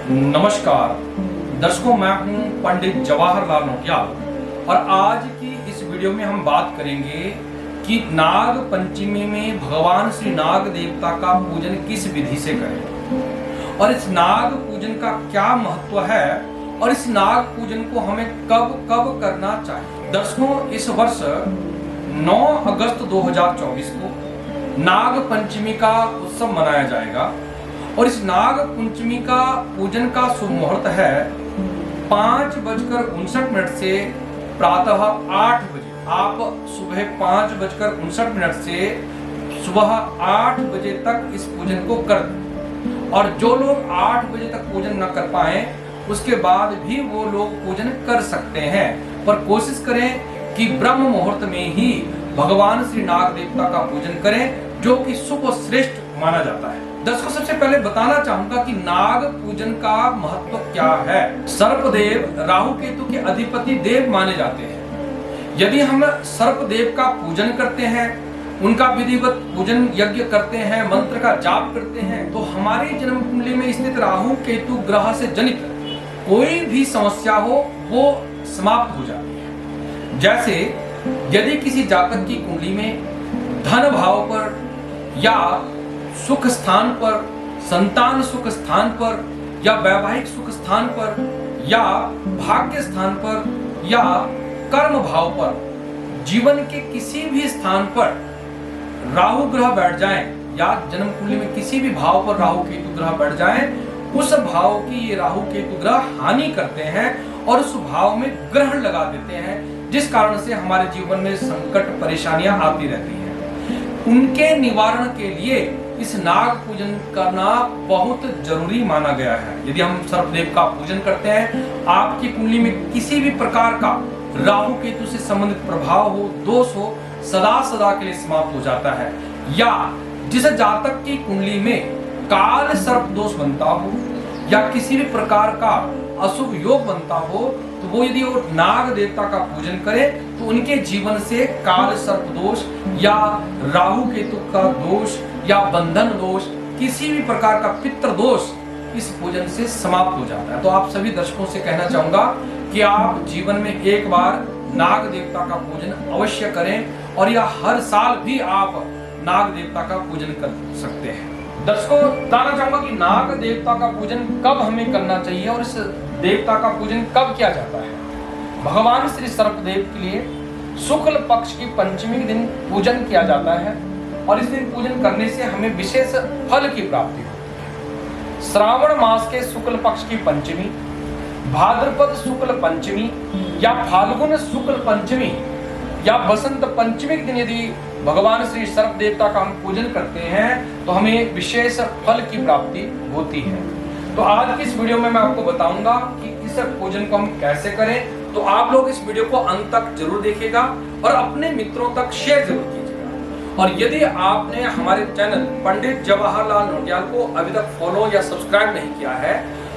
नमस्कार दर्शकों, मैं हूं पंडित जवाहरलाल नौटियाल और आज की इस वीडियो में हम बात करेंगे कि नाग पंचमी में भगवान श्री नाग देवता का पूजन किस विधि से करें और इस नाग पूजन का क्या महत्व है और इस नाग पूजन को हमें कब कब करना चाहिए। दर्शकों, इस वर्ष 9 अगस्त 2024 को नाग पंचमी का उत्सव मनाया जाएगा और इस नाग पंचमी का पूजन का शुभ मुहूर्त है 5:59 से प्रातः 8 बजे। आप सुबह 5:59 से सुबह 8 बजे तक इस पूजन को कर दें और जो लोग 8 बजे तक पूजन न कर पाए उसके बाद भी वो लोग पूजन कर सकते हैं, पर कोशिश करें कि ब्रह्म मुहूर्त में ही भगवान श्री नाग देवता का पूजन करें, जो कि शुभ श्रेष्ठ माना जाता है। दर्शकों, सबसे पहले बताना चाहूंगा कि नाग पूजन का महत्व क्या है। सर्पदेव राहु केतु के अधिपति देव माने जाते हैं। यदि हम सर्पदेव का पूजन करते हैं, उनका विधिवत पूजन यज्ञ करते हैं, मंत्र का जाप करते हैं, तो हमारी जन्म कुंडली में स्थित राहु केतु ग्रह से जनित कोई भी समस्या हो वो समाप्त हो जाती है। जैसे यदि किसी जातक की कुंडली में धन भाव पर या सुख स्थान पर, संतान सुख स्थान पर या वैवाहिक सुख स्थान पर या भाग्य स्थान पर या कर्म भाव पर, जीवन के किसी भी स्थान पर राहु ग्रह बैठ जाए या जन्म कुंडली में किसी भी भाव पर राहु केतु ग्रह बैठ जाए, उस भाव की ये राहु केतु ग्रह हानि करते हैं और उस भाव में ग्रहण लगा देते हैं, जिस कारण से हमारे जीवन में संकट परेशानियां आती रहती हैं। उनके निवारण के लिए इस नाग पूजन करना बहुत जरूरी माना गया है। यदि हम सर्पदेव का पूजन करते हैं, आपकी कुंडली में किसी भी प्रकार का राहु केतु से संबंधित प्रभाव हो, दोष हो, सदा सदा के लिए समाप्त हो जाता है। या जिस जातक की कुंडली में काल सर्प दोष बनता हो या किसी भी प्रकार का अशुभ योग बनता हो, तो वो यदि वो नाग देवता का पूजन करे तो उनके जीवन से काल सर्प दोष या राहु केतु का दोष या बंधन दोष, किसी भी प्रकार का पितृ दोष इस पूजन से समाप्त हो जाता है। तो आप सभी दर्शकों से कहना चाहूंगा कि आप जीवन में एक बार नाग देवता का पूजन अवश्य करें और यह हर साल भी आप नाग देवता का पूजन कर सकते हैं। दर्शकों, बताना चाहूंगा कि नाग देवता का पूजन कब हमें करना चाहिए और इस देवता का पूजन कब किया जाता है। भगवान श्री सर्पदेव के लिए शुक्ल पक्ष की पंचमी के दिन पूजन किया जाता है और इस दिन पूजन करने से हमें विशेष फल की प्राप्ति होती है। श्रावण मास के शुक्ल पक्ष की पंचमी, भाद्रपद शुक्ल पंचमी या फाल्गुन शुक्ल पंचमी या बसंत पंचमी के दिन यदि भगवान श्री सर्प देवता का हम पूजन करते हैं तो हमें विशेष फल की प्राप्ति होती है। तो आज की इस वीडियो में मैं आपको बताऊंगा कि इस पूजन को हम कैसे करें। तो आप लोग इस वीडियो को अंत तक जरूर देखिएगा और अपने मित्रों तक शेयर जरूर कीजिएगा। और यदि आपने हमारे चैनल पंडित जवाहरलाल नौटियाल को अभी तक फॉलो या सब्सक्राइब नहीं किया है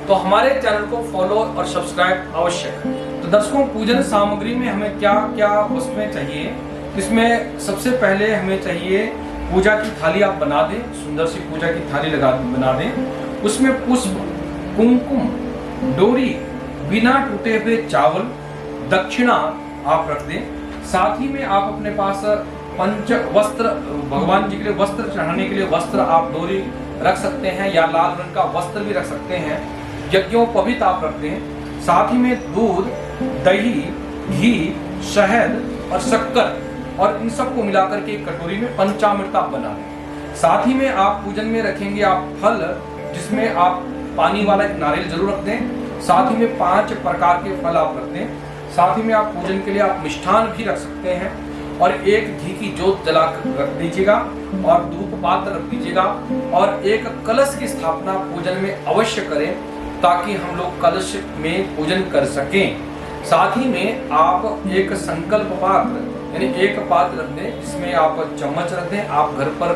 तो हमारे चैनल को फॉलो और सब्सक्राइब अवश्य करें। तो दर्शकों, पूजन सामग्री में हमें क्या क्या वस्तुएं चाहिए। इसमें सबसे पहले हमें चाहिए पूजा की थाली। आप बना दें, सुंदर सी पूजा की थाली बना दें। उसमें पुष्प, कुमकुम, डोरी, बिना टूटे हुए चावल, दक्षिणा आप रख दें। साथ ही में आप अपने पास पंच वस्त्र, भगवान जी के लिए वस्त्र चढ़ाने के लिए वस्त्र आप डोरी रख सकते हैं या लाल रंग का वस्त्र भी रख सकते हैं। यज्ञोपवीत आप रख दें। साथ ही में दूध, दही, घी, शहद और शक्कर और इन सबको मिलाकर के एक कटोरी में पंचामृत आप बना दें। साथ ही में आप पूजन में रखेंगे आप फल, जिसमें आप पानी वाला एक नारियल जरूर रख दें। साथ ही में 5 प्रकार के फल आप रख दें। साथ ही में आप पूजन के लिए आप मिष्ठान भी रख सकते हैं और एक घी की जोत जला कर रख दीजिएगा और धूप पात्र रख दीजिएगा और एक कलश की स्थापना पूजन में अवश्य करें ताकि हम लोग कलश में पूजन कर सकें। साथ ही में आप एक संकल्प पात्र यानी एक पात्र रख दें जिसमें आप चम्मच रख दें। आप घर पर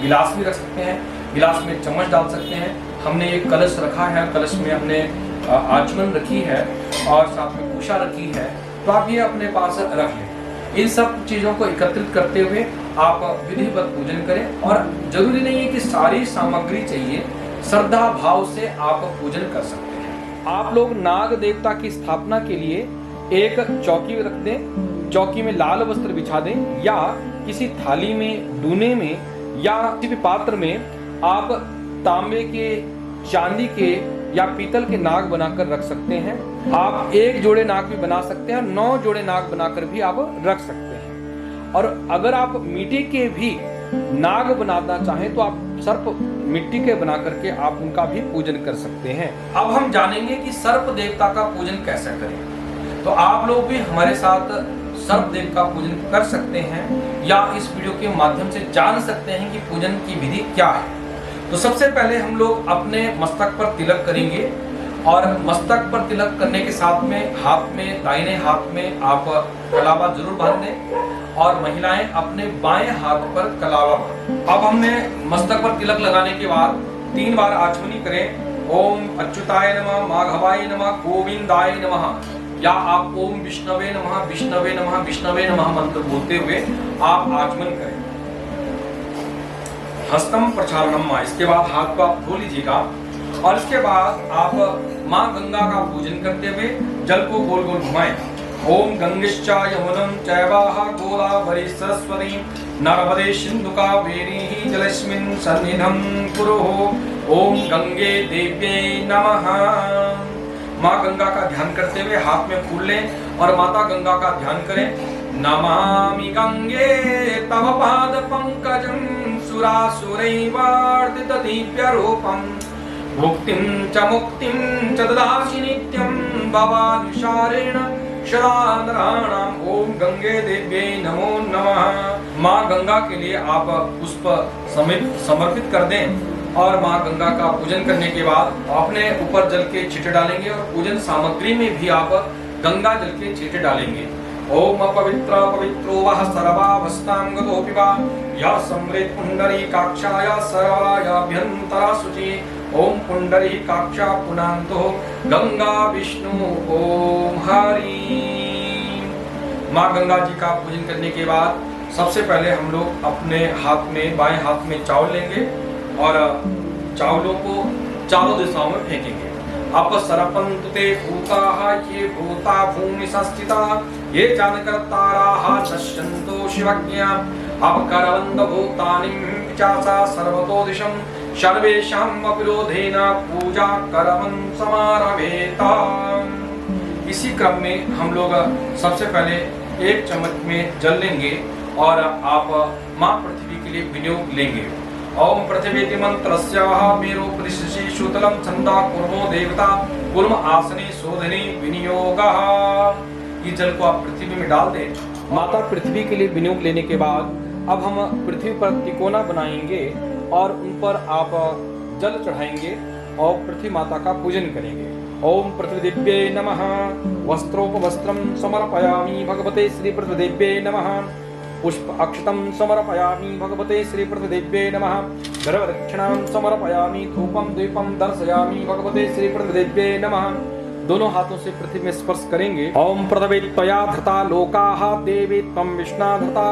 गिलास भी रख सकते हैं, गिलास में चम्मच डाल सकते हैं। हमने एक कलश रखा है, कलश में हमने आचमन रखी है और साथ में कुशा रखी है, तो आप ये अपने पास रख लें। इन सब चीज़ों को एकत्रित करते हुए आप विधिवत पूजन करें और जरूरी नहीं है कि सारी सामग्री चाहिए, श्रद्धा भाव से आप पूजन कर सकते हैं। आप लोग नाग देवता की स्थापना के लिए एक चौकी रख दें, चौकी में लाल वस्त्र बिछा दें, या किसी थाली में, डूने में या किसी भी पात्र में आप तांबे के, चांदी के या पीतल के नाग बनाकर रख सकते हैं। आप एक जोड़े नाग भी बना सकते हैं, 9 जोड़े नाग बनाकर भी आप रख सकते हैं। और अगर आप मिट्टी के भी नाग बनाना चाहें तो आप सर्प मिट्टी के बना करके आप उनका भी पूजन कर सकते हैं। अब हम जानेंगे कि सर्प देवता का पूजन कैसे करें। तो आप लोग भी हमारे साथ सर्प देव का पूजन कर सकते हैं या इस वीडियो के माध्यम से जान सकते हैं कि पूजन की विधि क्या है। तो सबसे पहले हम लोग अपने मस्तक पर तिलक करेंगे और मस्तक पर तिलक करने के साथ में हाथ में, दाहिने हाथ में आप कलावा जरूर बांध दें और महिलाएं अपने बाएं हाथ पर कलावा बांधें। अब हमने मस्तक पर तिलक लगाने के बाद 3 बार आचमनी करें। ओम अच्युताय नमः, माधवाय नमः, गोविंदाय नमः, या आप ओम विष्णवे नमः, विष्णवे नमः, विष्णवे नमः मंत्र बोलते हुए आप आचमन करें। हस्तम प्रक्षालनम मां, इसके बाद हाथ को आप धो लीजिएगा और इसके बाद आप मां गंगा का पूजन करते हुए जल को गोल गोल घुमाएं। ओम गंगेश्चा यमुनम चैवाह गोदावरी सरस्वती नर्मदे सिंधु कावेरी जलस्मिन् सन्निधं कुरुः। ओम गंगे देव्यै नमः। मां गंगा का ध्यान करते हुए हाथ में फूल लें और माता गंगा का ध्यान करें। नमामि गंगे तव पाद पंकजं सुरासुरैर्वर्धित दिव्य रूपं मुक्तिं च मुक्तिं च ददासि नित्यं भवानुसारेण सदा नराणाम्। ओम गंगे देव्यै नमो नमः। मां गंगा के लिए आप पुष्प समर्पित कर दें और मां गंगा का पूजन करने के बाद अपने ऊपर जल के छींटे डालेंगे और पूजन सामग्री में भी आप गंगा जल के छींटे डालेंगे। ओम अपवित्र पवित्रो वः सर्वावस्थां गतोऽपि वा या सम्रेत पुंडरीकाक्षाय सर्वायाभ्यन्तरा शुचि। ओम पुंडरीकाक्षा पुनान्तो गंगा विष्णु ओम हरि। मां गंगा जी का पूजन करने के बाद सबसे पहले हम लोग अपने हाथ में, बाएं हाथ में चावल लेंगे और चावलों को चारों दिशाओं में फेंकेंगे। अपसरपन्तु ते भूताः ये भूता भूमि संस्थिता ये जानकर्ताराः नश्यन्तो शिवज्ञा अपकरवन्त भूतानि पिशाचा सर्वतो दिशं सर्वेषां विरोधेन पूजा करवन् समारभेत। इसी क्रम में हम लोग सबसे पहले 1 चम्मच में जल लेंगे और आप मां पृथ्वी के लिए विनियोग लेंगे। ओम पृथ्वीति मंत्रस्य मेरो परिशिषि शूतलम छंदा कुर्मो देवता कुर्म आसने शोधने विनियोगः। ये जल को आप पृथ्वी में डाल दें। माता पृथ्वी के लिए विनियोग लेने के बाद अब हम पृथ्वी पर तिकोना बनाएंगे और उन पर आप जल चढ़ाएंगे और पृथ्वी माता का पूजन करेंगे। ओम पृथ्वी देव्यै नमः। वस्त्रोपवस्त्रं समर्पयामि भगवते श्री पृथ्वी देव्यै नमः। पुष्प अक्षतं समर्पयामि भगवते श्री पृथ्वी देव्यै नमः। गर्भदक्षिणां समर्पयामि धूपं दीपं दर्शयामि भगवते श्री पृथ्वी देव्यै नमः। दोनों हाथों से पृथ्वी में स्पर्श करेंगे। ओम पृथ्वी त्वया धृता लोकाः देवी त्वं विष्णा धृता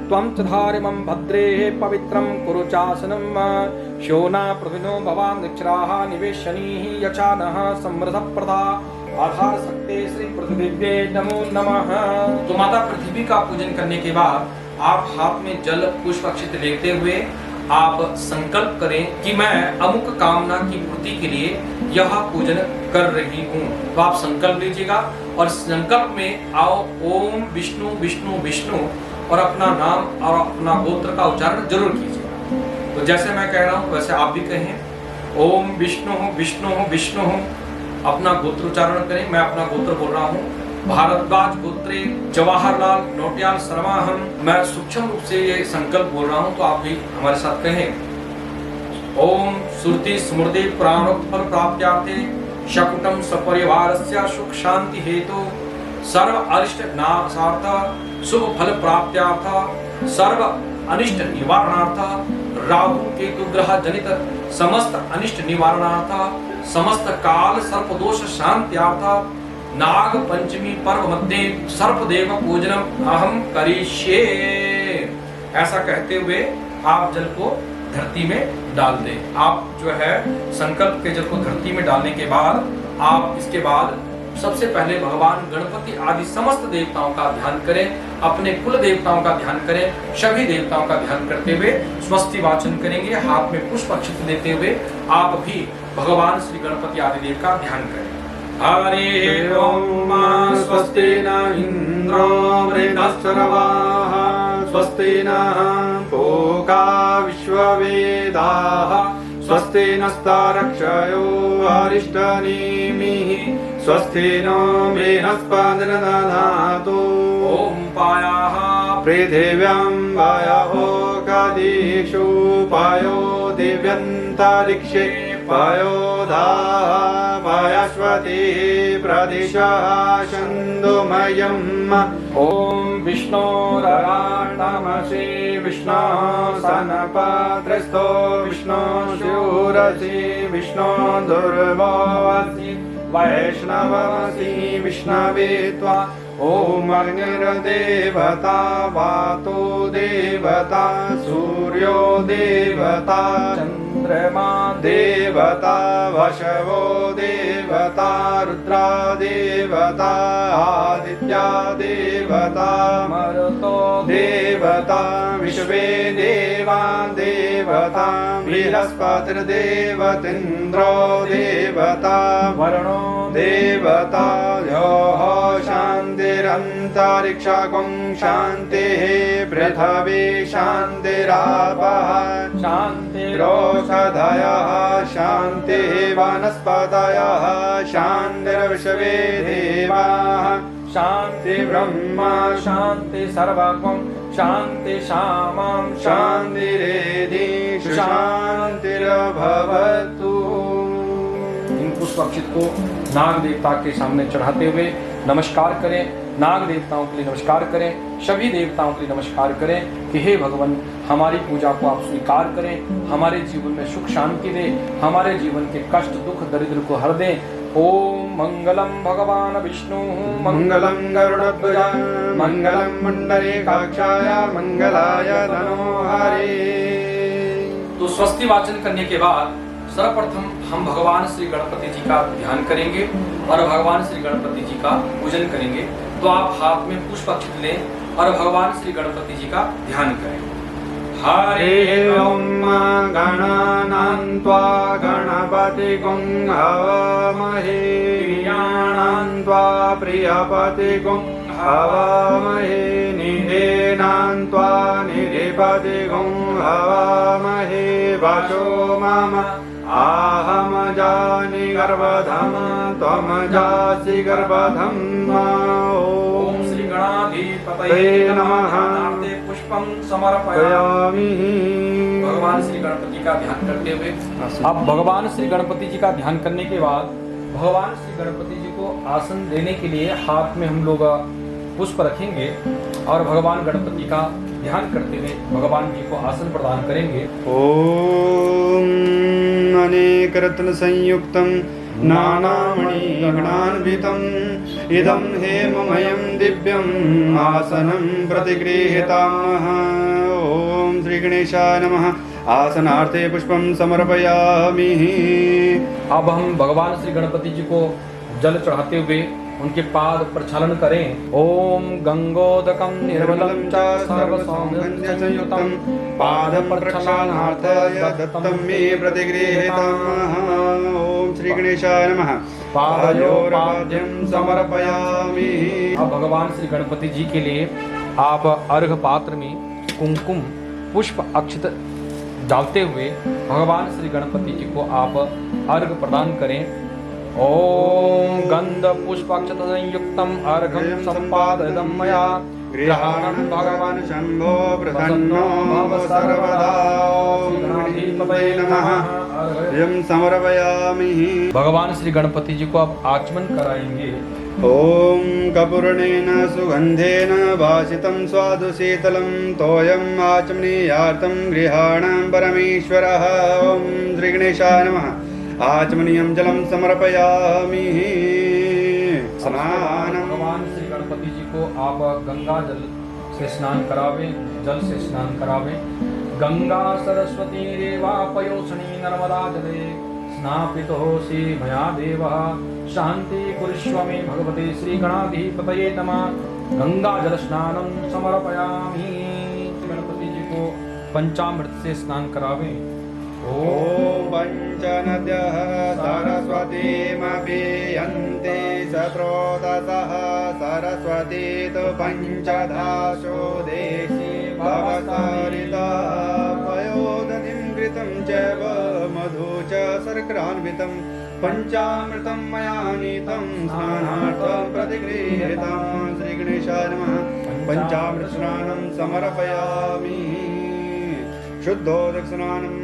त्वं च धारिमं भद्रेः पवित्रं कुरु चासनं। शोना पृथिनो भवान् दक्षराः निवेशनीः यचानः समृद्धप्रदा आधार सकते श्री पृथ्वी देव्यै नमो नमः। तो माता पृथ्वी का पूजन करने के बाद आप हाथ में जल पुष्प अक्षत लेते हुए आप संकल्प करें कि मैं अमुक कामना की पूर्ति के लिए यह पूजन कर रही हूँ। तो आप संकल्प लीजिएगा और संकल्प में आओ ओम विष्णु विष्णु विष्णु और अपना नाम और अपना गोत्र का उच्चारण जरूर कीजिएगा। तो जैसे मैं कह रहा हूँ वैसे आप भी कहें ओम विष्णु विष्णु विष्णु। अपना गोत्र उच्चारण करें। मैं अपना गोत्र बोल रहा हूँ भारद्वाज गोत्रे जवाहरलाल नौटियाल शर्माहम। मैं सूक्ष्म रूप से ये संकल्प बोल रहा हूँ तो आप भी हमारे साथ कहें। ओम श्रुति स्मृति प्राणोत्पल प्राप्त्यार्थे शकुटम सपरिवारस्य सुख शांति हेतु सर्व अरिष्ट नाशार्थ शुभ फल प्राप्त्यार्थ सर्व अनिष्ट निवारणार्थ राहु केतु ग्रह जनित समस्त अनिष्ट निवारणार्थ समस्त काल सर्प दोष शांत्यार्थ नाग पंचमी पर्व मध्य सर्प देव पूजनम अहम करिष्ये। ऐसा कहते हुए आप जल को धरती में डाल दें। आप जो है संकल्प के जल को धरती में डालने के बाद आप इसके बाद सबसे पहले भगवान गणपति आदि समस्त देवताओं का ध्यान करें, अपने कुल देवताओं का ध्यान करें, सभी देवताओं का ध्यान करते हुए स्वस्ति वाचन करेंगे। हाथ में पुष्प अक्षत देते हुए आप भी भगवान श्री गणपति आदि देव का ध्यान करें। हरि ओम स्वस्ति न इंद्रो मृगश्रवाः स्वस्ति न पूषा विश्ववेदाः स्वस्ति नस्तारक्षयो अरिष्टनेमिः स्वस्ति नो बृहस्पतिर्दधातु ॐ पायाः पृथिव्यां वायो गदिषु पायो दिव्यन्तरिक्षे पायोधा पायस्वती प्रदिशः छन्दोमयम् ॐ विष्णोरराटमसि विष्णो सनपात्रस्थो विष्णो शूरसि विष्णो दुर्वासि वैष्णवसि विष्णवे त्वा ॐ अग्निर्देवता वातो देवता सूर्यो देवता चन्द्रमा देवता वशवो देवता रुद्रा देवता आदित्या देवता मरुतो देवता विश्वे देवा देवता बृहस्पतिर्देवतेन्द्रो देवता वरुणो देवता योः शान्तिरन्तरिक्षं शान्तिः पृथिवी शान्तिरापः शान्तिरोषधयः शान्तिः वनस्पतयः शान्तिर्विश्वे देवाः शान्ति ब्रह्मा शान्ति सर्वं शान्ति शामां शान्तिरेधि शान्तिर्भवतु। इन पुष्प अक्षत को नाग देवता के सामने चढ़ाते हुए नमस्कार करें। नाग देवताओं के लिए नमस्कार करें, सभी देवताओं के लिए नमस्कार करें कि हे भगवान हमारी पूजा को आप स्वीकार करें, हमारे जीवन में सुख शांति दें, हमारे जीवन के कष्ट दुख दरिद्र को हर दें। ओम मंगलम भगवान विष्णु मंगलम गरुड़ध्वज मंगलम पुंडरीकाक्षाय मंगलाय धनोहरे। तो स्वस्ति वाचन करने के बाद सर्वप्रथम हम भगवान श्री गणपति जी का ध्यान करेंगे और भगवान श्री गणपति जी का पूजन करेंगे। तो आप हाथ में पुष्प अक्षत लें और भगवान श्री गणपति जी का ध्यान करें। हरि ओम गणानां त्वा गणपतिगुं हवामहे प्रियाणां त्वा प्रियपतिगुं हवामहे निधेनां त्वा निधिपतिगुं हवामहे वशो मम आहम जानि गर्भधम त्वं जासि गर्भधम। ओम श्री गणाधिपतये नमः। पुष्पं समर्पयामि। भगवान श्री गणपति का ध्यान करते हुए अब भगवान श्री गणपति जी का ध्यान करने के बाद भगवान श्री गणपति जी को आसन देने के लिए हाथ में हम लोग पुष्प रखेंगे और भगवान गणपति का ध्यान करते हुए भगवान जी को आसन प्रदान करेंगे। ओम अनेक रत्न संयुक्तम नानामणिगणान्वितम् इदं हेममयं दिव्यम् आसनं प्रतिगृहीतामः। ओम श्री गणेशाय नमः। आसनार्थे पुष्पं समर्पयामि। अब हम भगवान श्री गणपति जी को जल चढ़ाते हुए उनके पाद प्रक्षालन करें। ओम गंगोदकं निर्मलं च सर्वसौगन्ध्ययुतं पाद प्रक्षालनार्थाय दत्तं मे प्रतिगृहीतम्। ओम श्री गणेशाय नमः। पादयोर्पाद्यं समर्पयामि। अब भगवान श्री गणपति जी के लिए आप अर्घ पात्र में कुमकुम पुष्प अक्षत डालते हुए भगवान श्री गणपति जी को आप अर्घ प्रदान करें। ओम गंध पुष्पाक्षत संयुक्तम अर्घं संपादितं मया गृहाणं भगवान् शंभो प्रसन्नो भव सर्वदा। ओम गणपतये नमः। यं समर्पयामि। भगवान श्री गणपति जी को आप आचमन कराएंगे। ओम कपूर्णेन सुगंधेन वासितं स्वादु शीतलं तोयम् आचमनीयार्थं गृहाणां परमेश्वरः। ओम श्री गणेशाय नमः। आचमनीयं जलं समर्पयामि। स्नानं। भगवान श्री गणपति जी को आप गंगा जल से स्नान करावें, जल से स्नान करावें गंगा सरस्वती रेवा पयोष्णी नर्मदा जले स्नापितोऽसि मया देवः शांति कुरुष्व मे भगवते श्री गणाधिपतये नमः। गंगा जल स्नानं समर्पयामि। गणपति जी को पंचामृत से स्नान करावे। ॐ पञ्चनद्यः सरस्वतीमभियन्ति स्रोतसः सरस्वती तु पञ्चधाशो देशि भवसरितः पयोदधिं घृतं चैव मधु च शर्करान्वितं पञ्चामृतं मया नीतं स्नानार्थं प्रतिगृहीतं। श्रीगणेशाय नमः। पञ्चामृत स्नानं समर्पयामि। शुद्धोदकस्नानं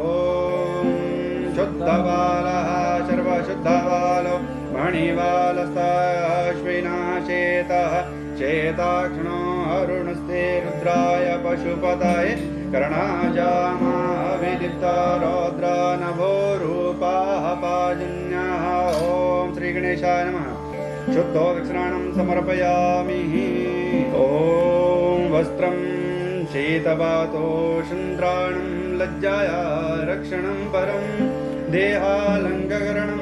ॐ शुद्धबालः सर्वशुद्धबालो मणिबालस्ताश्विनाशेतः चेताक्षणो अरुणस्ते रुद्राय पशुपतये कर्णाजामाविदिप्ता रौद्र नभो रूपाः पाजन्यः। ॐ श्रीगणेशाय नमः। शुद्धोदकस्नानं समर्पयामि। ॐ वस्त्रं शीतवातोषन्द्राणं लज्जाया रक्षणं परं देहालङ्करणं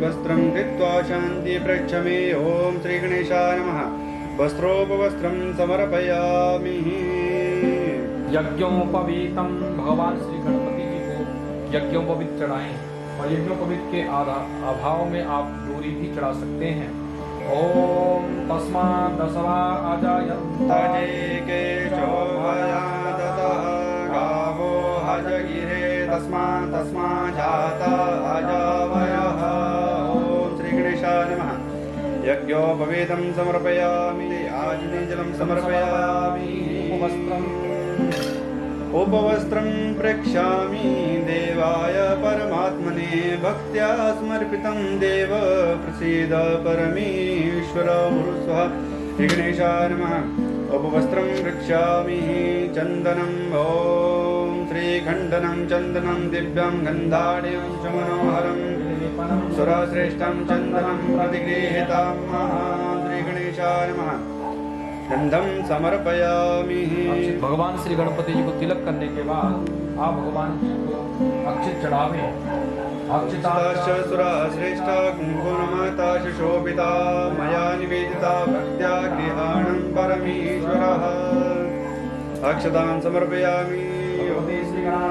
वस्त्रं कृत्वा शान्ति पृच्छमे। ॐ श्रीगणेशाय नमः। वस्त्रोपवस्त्रं समर्पयामि। यज्ञोपवीतम भगवान श्री गणपति जी को यज्ञोपवीत चढ़ाएं और यज्ञोपवीत के अभाव में आप डोरी भी चढ़ा सकते हैं। ओम तस्मात् दशवा अजायन्ते केशोभयादतः गावो हजगिरे तस्मात् जाता अजावयः। ॐ श्रीगणेशाय नमः। यज्ञोपवीतं समर्पयामि। आजनीजलं समर्पयामि। उपवस्त्रं प्रेक्ष्यामि देवाय परमात्मने भक्त्या समर्पितं देव प्रसीद परमेश्वर मुरुस्वः। श्रीगणेशाय नमः। उपवस्त्रं प्रेक्ष्यामि। चन्दनं ॐ श्रीखण्डनं चन्दनं दिव्यं गन्धाढ्यं च मनोहरं सुरश्रेष्ठं चन्दनं प्रतिगृहीतं श्रीगणेशाय नमः। गंधम समर्पयामि। भगवान श्री गणपति जी को तिलक करने के बाद आप भगवान जी को अक्षित चढ़ावे। अक्षिताश्च सुरश्रेष्ठ कुंकुममाता शोभिता मया निवेदिता भक्त्या गृहाणं परमेश्वरः। अक्षतां समर्पयामि।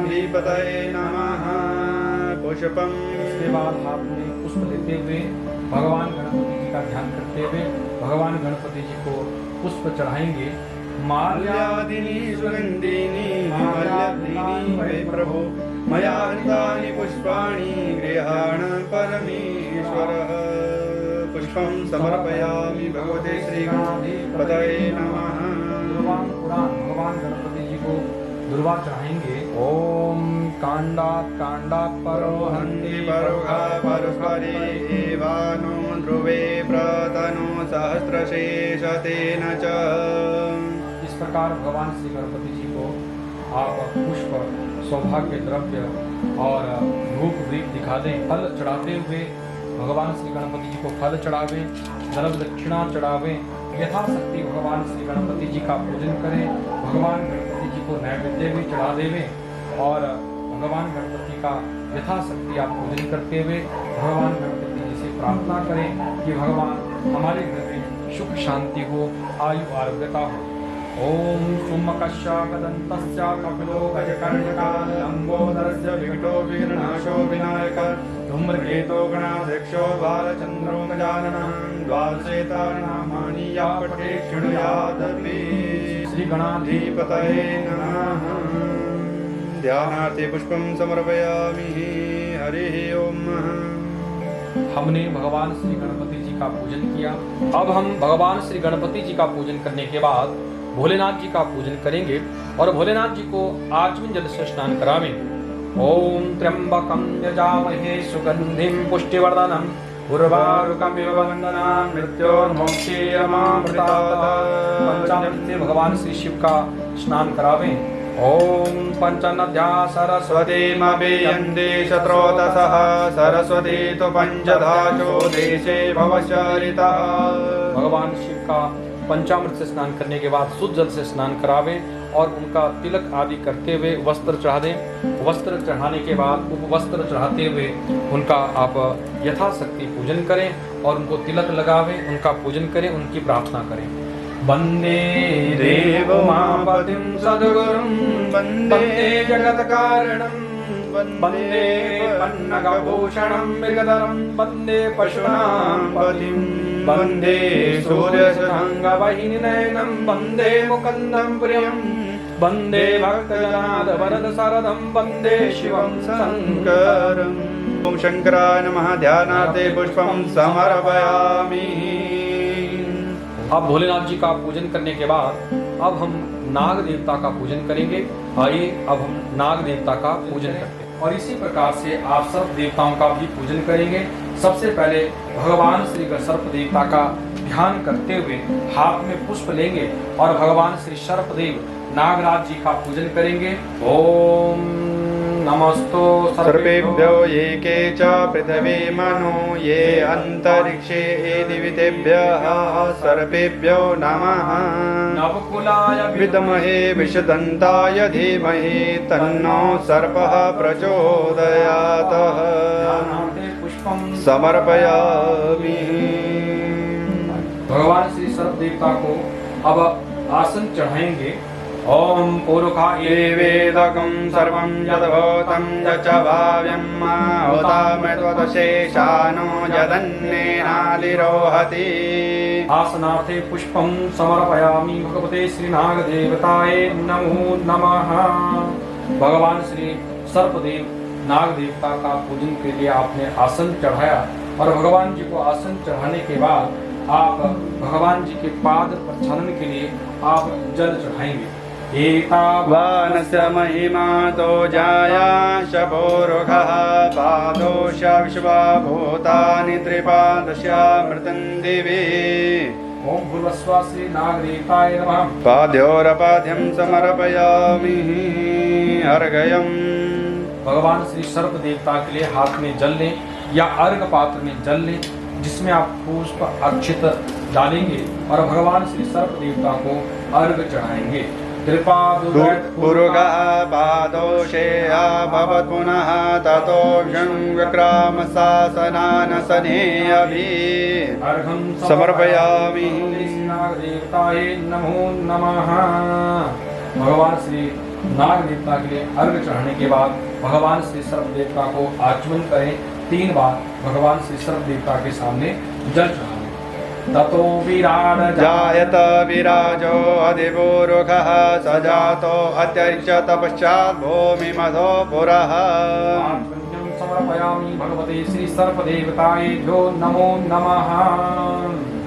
श्रीपतये नमः। पुष्पम। इसके बाद आपने पुष्प लेते हुए भगवान गणपति जी का ध्यान करते हुए भगवान गणपति जी को पुष्प चढ़ाएंगे। माल्यादिनी सुगंधिनी माल्यादिनी वे प्रभु मया हृतानि पुष्पाणि गृहाण परमेश्वरः। पुष्पं समर्पयामि भगवते श्रीगणपतये नमः। भगवान गणपति जी को दुर्वा चढ़ाएंगे। ओम कांडात् परोहन्ति परुघा परुस्परे एवानो ध्रुवे प्रतनो सहस्रशेषतेन च। इस प्रकार भगवान श्री गणपति जी को आप पुष्प सौभाग्य द्रव्य और धूप दीप दिखा दें। फल चढ़ाते हुए भगवान श्री गणपति जी को फल चढ़ावे, धर्म दक्षिणा चढ़ावे। यथाशक्ति भगवान श्री गणपति जी का पूजन करें। भगवान गणपति जी को नैवेद्य भी चढ़ा देवें और भगवान गणपति का यथाशक्ति आप पूजन करते हुए भगवान गणपति जी से प्रार्थना करें कि भगवान हमारे घर में सुख शांति हो, आयु आरोग्यता हो। ओम सुमकस्य कदन्तस्य कपिलो गजकर्णकः लंबोदरस्य विकटो विघ्ननाशो विनायकः धूम्रकेतो गणाध्यक्षो बालचन्द्रो गजाननः द्वादशेतानामानि या पठे शृणुयादपि। श्री गणाधिपतये नमः। ध्यानार्थे पुष्पं समर्पयामि। हरिः ओम। हमने भगवान श्री गणपति जी का पूजन किया। अब हम भगवान श्री गणपति जी का पूजन करने के बाद भोलेनाथ जी का पूजन करेंगे और भोलेनाथ जी को आचमन जल से स्नान करावें। ओम त्र्यंबकं यजामहे सुगंधिं पुष्टिवर्धनम् उर्वारुकमिव वन्दनान् मृत्योर्मोक्षेयमामृतात्। पंचामृत से भगवान श्री शिव का स्नान करावें। ओम पंचनद्या सरस्वतीमभियन्ते स्रोतसः सरस्वती तु पञ्चधाचो देशे भवशरितः। भगवान शिव का पंचामृत से स्नान करने के बाद शुद्ध जल से स्नान करावें और उनका तिलक आदि करते हुए वस्त्र चढ़ा दें। वस्त्र चढ़ाने के बाद उपवस्त्र चढ़ाते हुए उनका आप यथाशक्ति पूजन करें और उनको तिलक लगावें, उनका पूजन करें, उनकी प्रार्थना करें। वंदे देवोमापतिं सद्गुरुं वंदे जगत्कारणं वंदे पन्नगभूषणं मृगधरं वंदे पशूनां पतिं वंदे सूर्यसुधाङ्गवहिनीनयनं वंदे मुकुन्दं प्रियं वंदे भक्तजनाद वरद शरदं वंदे शिवं शङ्करम्। ओम शंकराय नमः। ध्यानार्थे पुष्पं समर्पयामि। अब भोलेनाथ जी का पूजन करने के बाद अब हम नाग देवता का पूजन करेंगे। आइए अब हम नाग देवता का पूजन करते हैं और इसी प्रकार से आप सर्प देवताओं का भी पूजन करेंगे। सबसे पहले भगवान श्री सर्प देवता का ध्यान करते हुए हाथ में पुष्प लेंगे और भगवान श्री सर्पदेव नागराज जी का पूजन करेंगे। ओम नमस्तो सर्पेभ्यो ये के च पृथिवी मनो ये अंतरिक्षे ये दिवितेभ्यः सर्पेभ्यो नमः। नवकुलाय विद्महे विषदन्ताय धीमहि तन्नो सर्पः प्रचोदयात्। पुष्पम समर्पयामि। भगवान श्री सर्प देवता को अब आसन चढ़ाएंगे। ओम पूर्वकाये वेदकं सर्वं यद्भूतं यच्च भाव्यं हुतामत्वदशेषानो यदन्नेनालिरोहति। आसनार्थे पुष्पं समर्पयामि भगवते श्री नाग देवताय नमो नमः। भगवान श्री सर्पदेव नाग देवता का पूजन के लिए आपने आसन चढ़ाया और भगवान जी को आसन चढ़ाने के बाद आप भगवान जी के पाद प्रक्षालन के लिए आप जल चढ़ाएंगे। वानस्य महिमा तो जाया शपोरुखः पादोश विश्वभूतानि त्रिपादस्यामृतं दिवि। ओम भूर्भुवस्सुः श्री नागदेवताय नमः। पाद्योरपाद्यं समर्पयामि अर्घ्यम्। भगवान श्री सर्प देवता के लिए हाथ में जल लें या अर्घ पात्र में जल लें जिसमें आप पुष्प अक्षित डालेंगे और भगवान श्री सर्प देवता को अर्घ चढ़ाएंगे। पुरुगः पादोषे अभवत् पुनः ततो व्यक्राम शासनानसने अभि समर्पयामि। देवताय नमो नमः। भगवान श्री नाग देवता के लिए अर्घ चढ़ाने के बाद भगवान श्री सर्प देवता को आचमन करें। 3 बार भगवान श्री सर्प देवता के सामने जल चढ़ाएं। ततो विराड जायत विराजो अधिपूरुखः सजातो अत्यरिच्य तपश्चात् भूमिमधो पुरः। समर्पयामि भगवते श्री सर्प देवताय नमो नमः।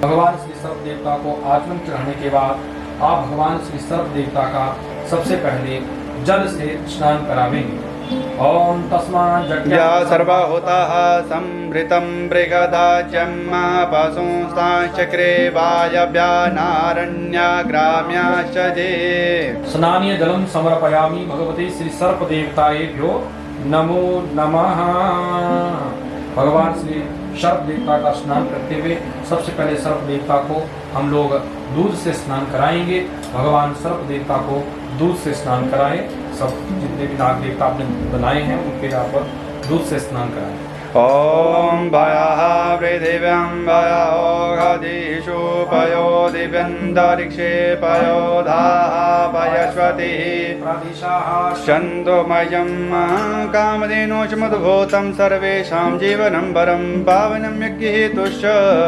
भगवान श्री सर्प देवता को आचमन चढ़ाने के बाद आप भगवान श्री सर्प देवता का सबसे पहले जल से स्नान करावेंगे। ओम तस्मात् या सर्वभूताः संवृतं मृगदाज्यं पशुंश्चक्रे वायव्यानारण्याग्राम्याश्च जे। स्नानीय जलम समर्पयामि भगवते श्री सर्प देवताएभ्यो नमो नमः। भगवान श्री सर्प देवता का स्नान करते हुए सबसे पहले सर्प देवता को हम लोग दूध से स्नान कराएंगे। भगवान सर्प देवता को दूध से स्नान कराएं। सब जितने भी नाग देवता आपने बनाए हैं उनके यहाँ पर दूध से स्नान कराएं। ओम भयः पृथिव्यां भयोऽघदिषु पयो दिव्यन्तरिक्षे पयोधाः पयस्वतिः छन्दोमयं कामधेनुष्मद्भूतं सर्वेषां जीवनं वरं पावनं यज्ञहेतुश्च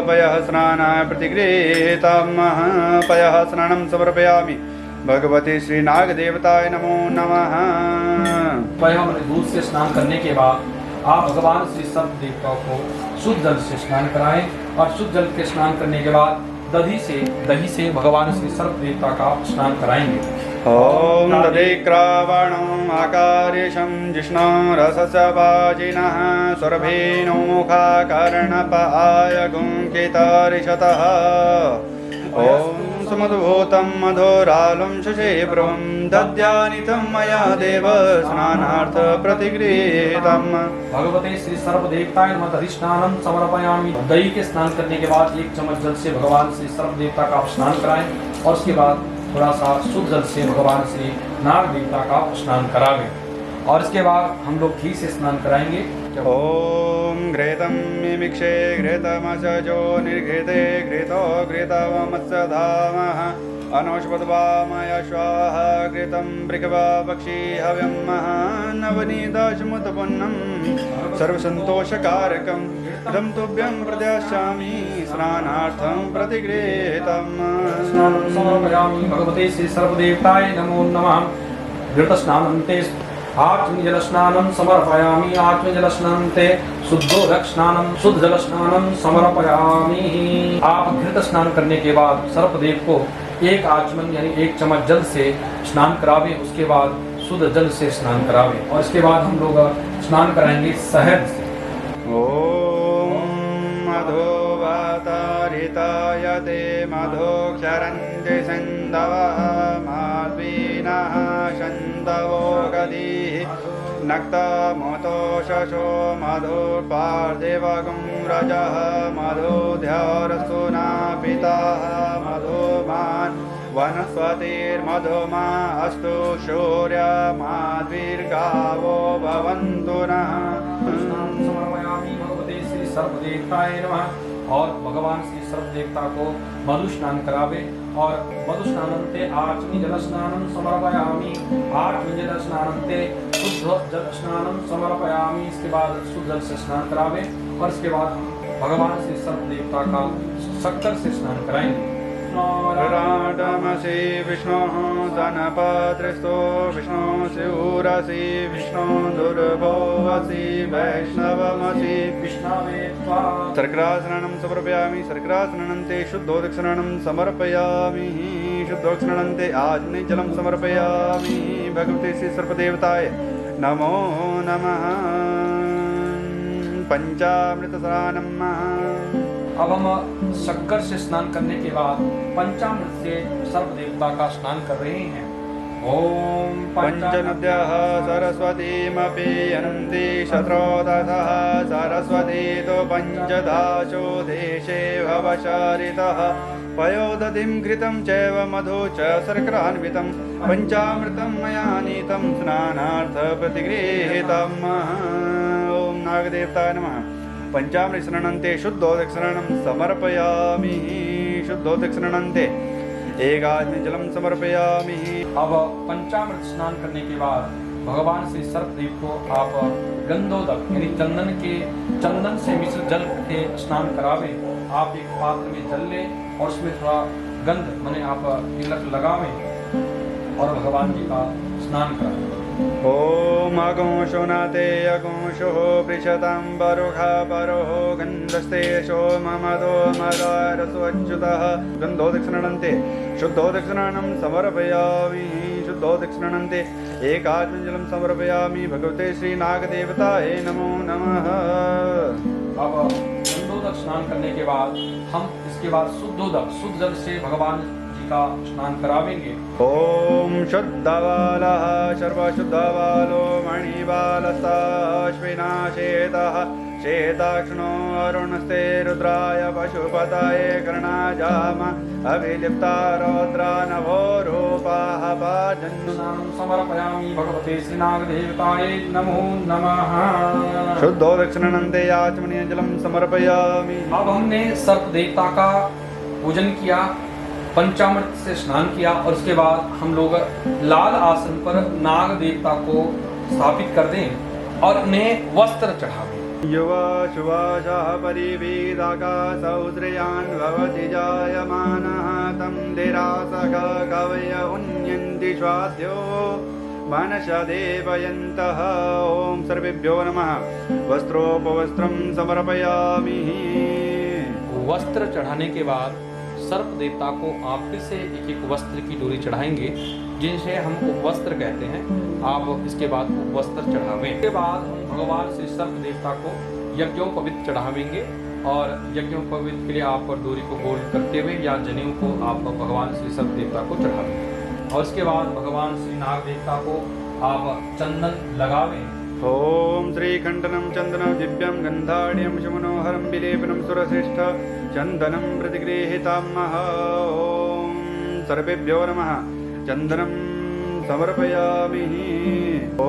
पयः स्नानाय प्रतिगृहीतं पयः स्नानं समर्पयामि भगवते श्री नाग देवताय नमो नमः। पहले दूध से स्नान करने के बाद आप भगवान श्री सर्प देवता को शुद्ध जल से स्नान कराएं और शुद्ध जल के स्नान करने के बाद दही से भगवान श्री सर्प देवता का स्नान कराएंगे। ओम दधिक्रावणम् आकारेशं जिष्णु रसस्य वाजिनः सुरभीनो मुखाकर्णपाय गुंकितरिषतः। ओम सुमधुभूतं मधुरालं शशेप्रभं दद्यानितं मया देव स्नानार्थ प्रतिगृहीतम्। भगवते श्री सर्वदेवताय नमः। दधि स्नानं समर्पयामि। दही के स्नान करने के बाद 1 चम्मच जल से भगवान श्री सर्वदेवता का आप स्नान कराएं और उसके बाद थोड़ा सा शुद्ध जल से भगवान श्री नाग देवता का स्नान करावें और इसके बाद हम लोग घी से स्नान कराएंगे। ॐ घृतं मिमिक्षे घृतमसजो निर्घृते घृतो घृतवमत्सधामः अनौषधवामय स्वाहा घृतं भृगवा पक्षी हव्यं नवनीतमुत्पन्नं सर्वसन्तोषकारकं घृतं तुभ्यं प्रदास्यामि स्नानार्थं प्रतिगृहीतम्। स्नानं समर्पयामि। भगवते श्री सर्वदेवताय नमो नमः। घृतस्नानन्ते आत्मजलस्नानं समर्पयामि। आत्मजलस्नानन्ते शुद्धोदकस्नानं शुद्ध जलस्नानं समर्पयामि। आप घृत स्नान करने के बाद सर्पदेव को 1 आचमन यानी 1 चम्मच जल से स्नान करावें, उसके बाद शुद्ध जल से स्नान करावें और इसके बाद हम लोग स्नान कराएंगे शहद से। ॐ मधुवातारिताय ते मधुक्षरन्ति सिन्धवः माद्वीनः शन्तवो गदिः नक्तमोतोषशो मधुर्पार्थिवगुं रजः मधुध्योरस्तु नापिताः मधुमान् वनस्पतिर्मधुमा अस्तु सूर्यमाद्वीर्गावो भवन्तु नः। समर्पयामि। भगवते श्री सर्वदेवताय नमः। और भगवान श्री सर्वदेवता को मधु स्नान करावे और मधु स्नानन्ते आचमनी जल स्नानं समर्पयामि। आचमनी जल स्नानन्ते शुद्ध जल स्नानं समर्पयामि। इसके बाद शुद्ध जल से स्नान करावे और इसके बाद हम भगवान श्री सर्वदेवता का शक्कर से स्नान कराएंगे। विराटमसि विष्णुः धनपत्रिस्थो विष्णुः शिवरसि विष्णुः दुर्भोऽसि वैष्णवमसि विष्णवे त्वा। शर्करास्नानं समर्पयामि। शर्करास्नानन्ते शुद्धोदकस्नानं समर्पयामि। शुद्धोदकस्नानन्ते आचमनी जलं समर्पयामि। भगवते श्री सर्वदेवताय नमो नमः। पंचामृतस्नानं अब हम शक्कर से स्नान करने के बाद पंचामृत से सर्वदेवता का स्नान कर रहे हैं। ओम पंचनद्यः सरस्वतीमपि यन्ति शत्रोदसः सरस्वती तो पञ्चदाशो देशे भवशरितः पयोदधिं घृतं चैव मधु च शर्करान्वितं पञ्चामृतं मया नीतं स्नानार्थ प्रतिगृहीतम्। ॐ नागदेवताय नमः। पंचामृत स्नानन्ते शुद्धोदकस्नानं समर्पयामि। शुद्धोदकस्नानन्ते 1 आचमनी जलं समर्पयामि। अब पंचामृत स्नान करने के बाद भगवान श्री सर्पदेव को आप गंधोदक यानी चंदन से मिश्र जल के स्नान करावें। आप एक पात्र में जल लें और उसमें थोड़ा गंध माने आप तिलक लगावें और भगवान जी का स्नान करावें। ॐ अगुंशो नाते अगुंशो पृषतां बरुखा परोः गन्धस्तेषो ममदो मदारसोऽच्युतः गन्धोदकस्नानन्ते शुद्धोदकस्नानं समर्पयामि। शुद्धोदकस्नानन्ते 1 आचमनी जलं समर्पयामि। भगवते श्री नागदेवताय नमो नमः। अब गंधोदक स्नान करने के बाद हम इसके बाद शुद्ध जल से भगवान का स्नान करावेंगे। ॐ शुद्धबालः सर्वशुद्धबालो मणिबालस्ताश्विनाशेतः शेताक्ष्णो अरुणस्ते रुद्राय पशुपतये कर्णाजाम अभिलिप्ता रौद्रा नभो रूपाः पाजन्नां समर्पयामि। भगवते श्रीनागदेवताय नमो नमः। शुद्धोदकस्नानन्ते आचमनी जलं समर्पयामि। अब हमने सर्प देवता का पूजन किया, पंचामृत से स्नान किया और उसके बाद हम लोग लाल आसन पर नाग देवता को स्थापित कर दें और उन्हें वस्त्र चढ़ावें। युवा शुभाशः परिवीदाकाशौद्रयान् भवति जायमानः तं दिरासः कवय उन्यन्ति स्वाध्यो मनसा देवयन्तः। ॐ सर्वेभ्यो नमः। वस्त्रोपवस्त्रं समर्पयामि। वस्त्र चढ़ाने के बाद सर्प देवता को आप फिर से एक वस्त्र की डोरी चढ़ाएंगे जिसे हम उपवस्त्र कहते हैं। आप इसके बाद उपवस्त्र चढ़ावें। इसके बाद हम भगवान श्री सर्प देवता को यज्ञोपवीत चढ़ावेंगे और यज्ञोपवीत के लिए आप डोरी को गोल करते हुए या जनेऊ को आप भगवान श्री सर्प देवता को चढ़ा दें। और उसके बाद भगवान श्री नाग देवता को आप चंदन लगावें। ॐ श्रीकण्ठनं चन्दनं दिव्यं गन्धाढ्यं सुमनोहरं विलेपनं सुरश्रेष्ठ चन्दनं प्रतिगृहीतामः। ॐ सर्वेभ्यो नमः। चन्दनं समर्पयामि। ॐ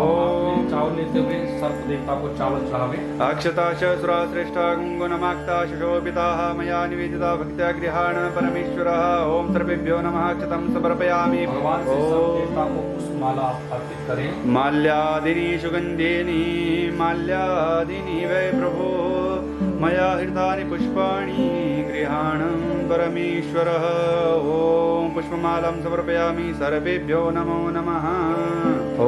चावल लेते हुए सर्प देवता को चावल चढ़ावे। अक्षताश सुराश्रेष्ठा गुङ्गुनमाक्ता शोभिताः मया निवेदिता भक्त्या गृहाण परमेश्वरः। ॐ सर्वेभ्यो नमः। अक्षतं समर्पयामि। भगवान श्री सर्प देवता को पुष्पमाला अर्पित करें। माल्यादीनि सुगन्धीनि माल्यादीनि वै प्रभो मया हृतानि पुष्पाणि गृहाणं परमेश्वरः। ॐ पुष्पमालां समर्पयामि। सर्वेभ्यो नमो नमः। ॐ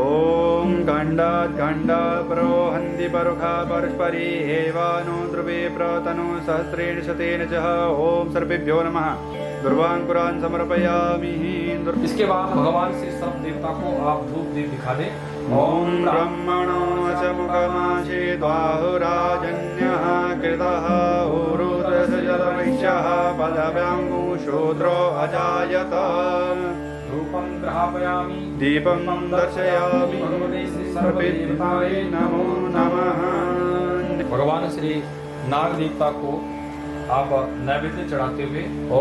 गाण्डात् गाण्डात् परोहन्ति परुखा परस्परि हेवानो ध्रुवे प्रतनु सहस्रेण शतेन च। ॐ सर्वेभ्यो नमः। दुर्वाङ्कुरान् समर्पयामि। इसके बाद भगवान श्री सर्प देवता को आप धूप दीप दिखा दें। ॐ ब्रह्मणो च मुखमाशे द्वाहुराजन्यः कृतः उरुदशजलवैश्यः पदव्याङ्गु शूद्रो अजायत। धूपं ग्रहापयामि। दीपं दर्शयामि। भगवते श्री सर्वदेवताय नमो नमः। भगवान श्री नाग देवता को आप नैवेद्य चढ़ाते हुए ॐ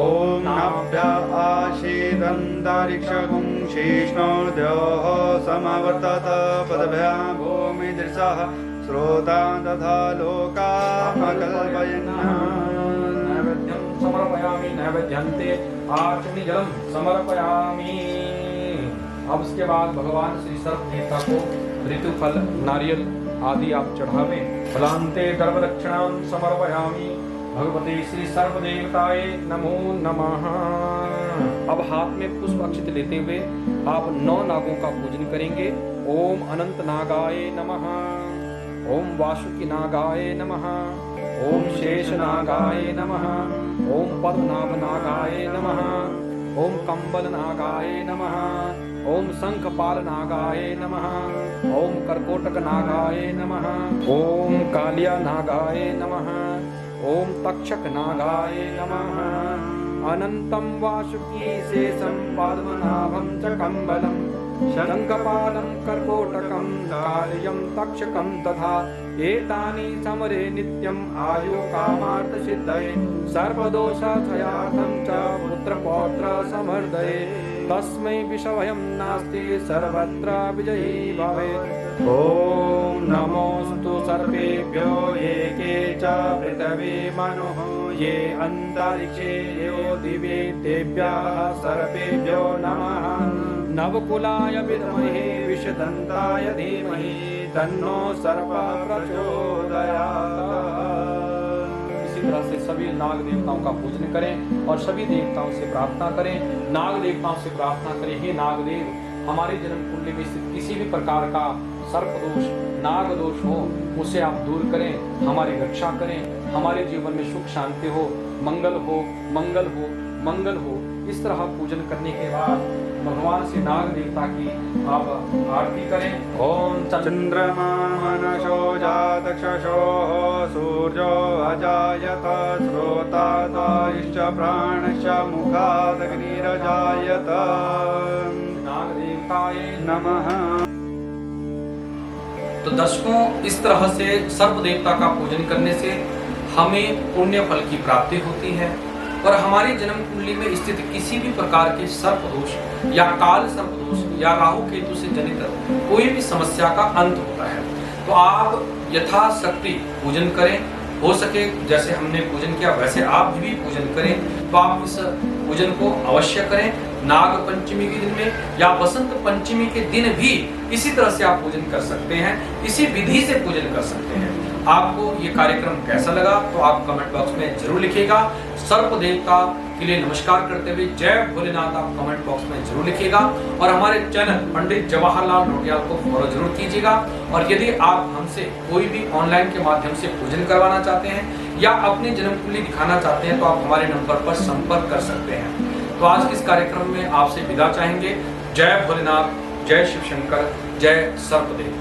नाभ्या आशीदन्तरिक्षगुं शेष्णोद्योः समवर्तत पदभ्यां भूमिदृशः श्रोतान् तथा लोकामकल्पयन्। नैवेद्यं समर्पयामि। नैवेद्यन्ते आचमनीजलं समर्पयामि। अब उसके बाद भगवान श्री सर्प देवता को ऋतुफल नारियल आदि आप चढ़ावें। फलान्ते गर्भदक्षिणां समर्पयामि। भगवते श्री सर्वदेवताय नमो नमः। अब हाथ में पुष्प अक्षत लेते हुए आप 9 नागों का पूजन करेंगे। ओम अनंत नागाय नमः। ओम वासुकी नागाय नमः। ओम शेष नागाय नमः। ओम पद्मनाभ नागाय नमः। ओम कंबल नागाय नमः। ओम शंखपाल नागाय नमः। ओम कर्कोटक नागाय नमः। ओम कालिया नागाय नमः। ओम तक्षक नागाय नमः। अनंतं वासुकी शेषं पद्मनाभं च कंबलं शंखपालं कर्कोटकं कालियं तक्षकं तथा एतानि समरे नित्यं आयु कामार्थ सिद्धये सर्वदोषक्षयार्थं च पुत्रपौत्र समर्दये तस्मै विषभयं नास्ति सर्वत्र विजयी भवेत्। ॐ नमोऽस्तु सर्वेभ्यो ये के च पृथिवी मनुः ये अन्तरिक्षे यो दिवे तेभ्यः सर्वेभ्यो नमः। नवकुलाय विद्महे विषदन्ताय धीमहि तन्नो सर्पः प्रचोदयात्। इसी तरह से सभी नाग देवताओं का पूजन करें और सभी देवताओं से प्रार्थना करें। नाग देवताओं से प्रार्थना करें, हे नागदेव, हमारी जन्म कुंडली में स्थित किसी भी प्रकार का सर्प दोष, नाग दोष हो, उसे आप दूर करें, हमारी रक्षा करें, हमारे जीवन में सुख शांति हो, मंगल हो, मंगल हो, मंगल हो। इस तरह पूजन करने के बाद भगवान श्री नाग देवता की आप आरती करें। ओम चंद्रमा मनसो जातक्षसोः सूर्यो अजायत श्रोताश्च प्राणश्च मुखादग्निरजायत। नाग देवताय नमः। तो दर्शकों, इस तरह से सर्प देवता का पूजन करने से हमें पुण्य फल की प्राप्ति होती है और हमारी जन्म कुंडली में स्थित किसी भी प्रकार के सर्प दोष या काल सर्प दोष या राहु केतु से जनित कोई भी समस्या का अंत होता है। तो आप यथाशक्ति पूजन करें, हो सके जैसे हमने पूजन किया वैसे आप भी पूजन करें। तो आप इस पूजन को अवश्य करें। नाग पंचमी के दिन में या बसंत पंचमी के दिन भी इसी तरह से आप पूजन कर सकते हैं, इसी विधि से पूजन कर सकते हैं। आपको ये कार्यक्रम कैसा लगा तो आप कमेंट बॉक्स में जरूर लिखिएगा। सर्प देवता के लिए नमस्कार करते हुए जय भोलेनाथ आप कमेंट बॉक्स में जरूर लिखिएगा और हमारे चैनल पंडित जवाहरलाल रोटियाल को फॉलो जरूर कीजिएगा। और यदि आप हमसे कोई भी ऑनलाइन के माध्यम से पूजन करवाना चाहते हैं या अपनी जन्म कुंडली दिखाना चाहते हैं तो आप हमारे नंबर पर संपर्क कर सकते हैं। तो आज के इस कार्यक्रम में आपसे विदा चाहेंगे। जय भोलेनाथ, जय शिव शंकर, जय सर्पदेव।